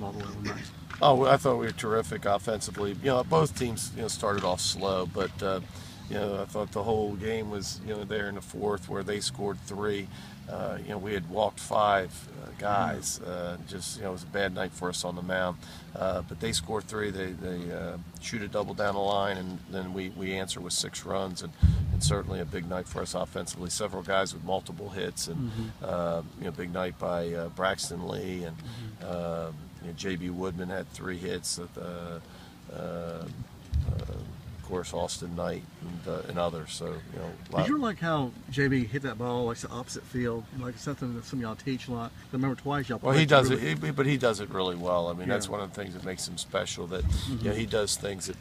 all the way on that? Oh, well, I thought we were terrific offensively. Both teams, started off slow, but I thought the whole game was, there in the fourth where they scored three. We had walked five guys. It was a bad night for us on the mound. But they scored three. They shoot a double down the line, and then we answer with 6 runs, and certainly a big night for us offensively. Several guys with multiple hits, and big night by Braxton Lee, and J.B. Woodman had 3 hits. Of course, Austin Knight and others. So Did you like how JB hit that ball like the opposite field, like something that some of y'all teach a lot? I remember twice y'all. Well, he does it, but he does it really well. I mean, that's one of the things that makes him special. That he does things that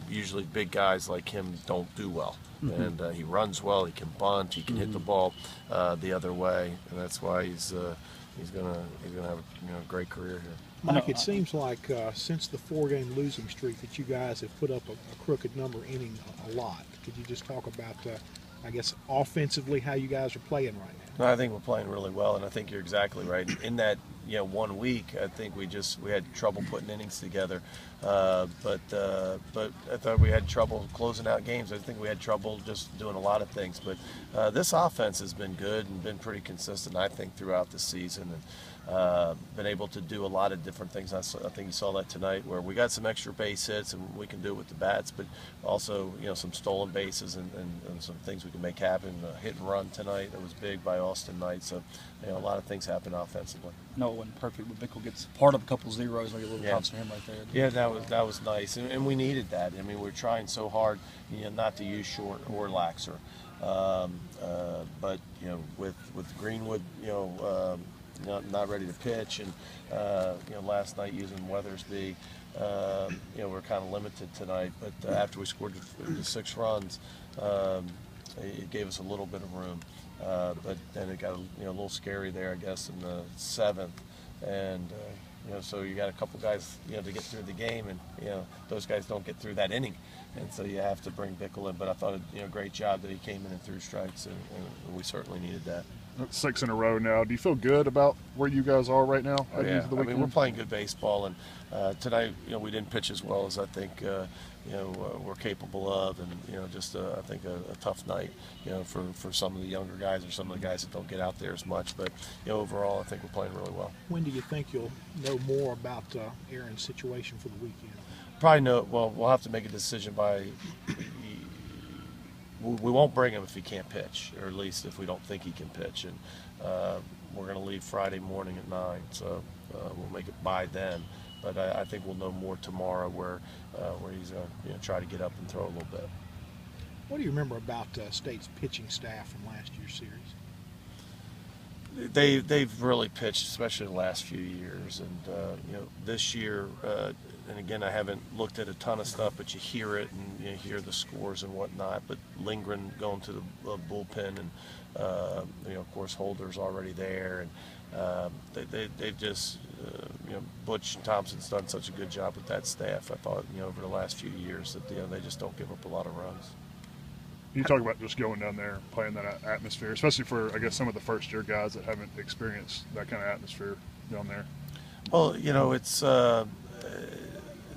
usually big guys like him don't do well. And he runs well. He can bunt. He can hit the ball the other way, and that's why he's gonna have a great career here. Mike, it seems like since the 4-game losing streak that you guys have put up a crooked number inning a lot. Could you just talk about, I guess, offensively how you guys are playing right now? No, I think we're playing really well, and I think you're exactly right. In that 1 week, I think we had trouble putting innings together, but I thought we had trouble closing out games. I think we had trouble just doing a lot of things. But this offense has been good and been pretty consistent, I think, throughout the season, and been able to do a lot of different things. I think you saw that tonight, where we got some extra base hits, and we can do it with the bats, but also some stolen bases and some things we can make happen. A hit and run tonight that was big by Austin Knight. So a lot of things happen offensively. No, it wasn't perfect, but Bickle gets part of a couple zeros, like a little props for him right there. Yeah, that was nice, and we needed that. I mean, we're trying so hard, not to use short or laxer, but with Greenwood, not ready to pitch, and last night using Weathersby, we're kind of limited tonight. But after we scored the 6 runs, it gave us a little bit of room. But then it got a little scary there, I guess, in the 7th, and so you got a couple guys to get through the game, and those guys don't get through that inning, and so you have to bring Bickle in. But I thought great job that he came in and threw strikes, and we certainly needed that. That's 6 in a row now. Do you feel good about where you guys are right now? Yeah, I mean, we're playing good baseball, and tonight, we didn't pitch as well as I think, we're capable of, and I think a tough night, for some of the younger guys or some of the guys that don't get out there as much. But overall, I think we're playing really well. When do you think you'll know more about Aaron's situation for the weekend? Probably know. Well, we'll have to make a decision by. We won't bring him if he can't pitch, or at least if we don't think he can pitch. And we're going to leave Friday morning at 9, so we'll make it by then. But I think we'll know more tomorrow where he's going to try to get up and throw a little bit. What do you remember about State's pitching staff from last year's series? They've really pitched, especially the last few years, and this year. And again, I haven't looked at a ton of stuff, but you hear it and you hear the scores and whatnot. But Lindgren going to the bullpen, and of course Holder's already there, and they've just Butch Thompson's done such a good job with that staff. I thought over the last few years that they just don't give up a lot of runs. You talk about just going down there, playing that atmosphere, especially for, I guess, some of the first-year guys that haven't experienced that kind of atmosphere down there. Well, it's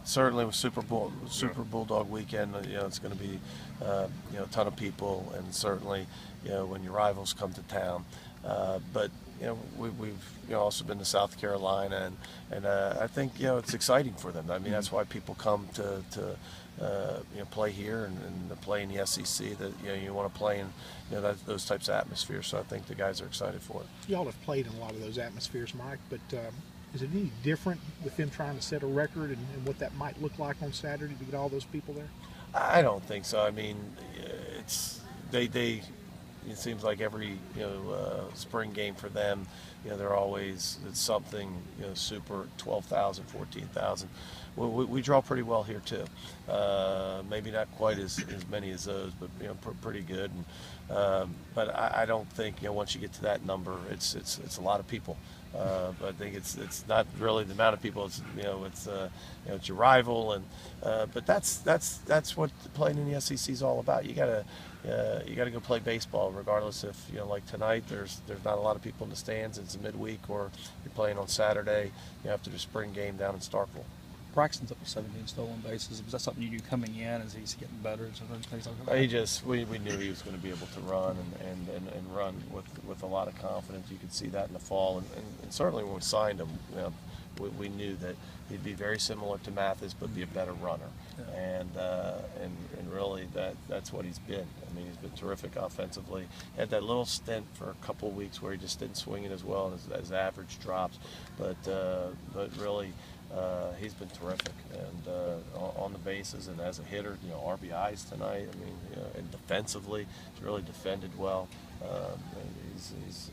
certainly with Super Bulldog weekend. It's going to be a ton of people, and certainly when your rivals come to town. But we've also been to South Carolina, and I think it's exciting for them. I mean, that's why people come to play here and play in the SEC. That you want to play in those types of atmospheres. So I think the guys are excited for it. Y'all have played in a lot of those atmospheres, Mike, but is it any different with them trying to set a record and what that might look like on Saturday to get all those people there? I don't think so. I mean, it seems like every spring game for them, they're always something super 12,000, 14,000. We draw pretty well here too. Maybe not quite as many as those, but pretty good. And, but I don't think once you get to that number, it's a lot of people. But I think it's not really the amount of people. It's it's your rival, and but that's what playing in the SEC is all about. You gotta go play baseball, regardless if like tonight there's not a lot of people in the stands. It's a midweek, or you're playing on Saturday after the spring game down in Starkville. Braxton's up to 17 stolen bases. Was that something you knew coming in as he's getting better? Or something, things like that? We knew he was going to be able to run and run with a lot of confidence. You could see that in the fall, and certainly when we signed him, we knew that he'd be very similar to Mathis, but be a better runner. Yeah. And really that's what he's been. I mean, he's been terrific offensively. He had that little stint for a couple of weeks where he just didn't swing it as well, and his average drops, but really. He's been terrific, and on the bases and as a hitter, RBIs tonight. I mean, and defensively, he's really defended well.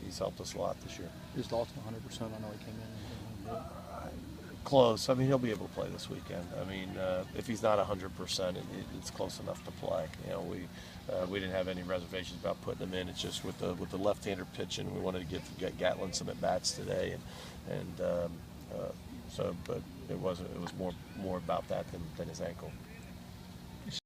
He's helped us a lot this year. He's lost 100%. I know he came in. Close. I mean, he'll be able to play this weekend. I mean, if he's not 100%, it's close enough to play. We didn't have any reservations about putting him in. It's just with the left-hander pitching, we wanted to get Gatlin some at bats today, but it was more about that than his ankle.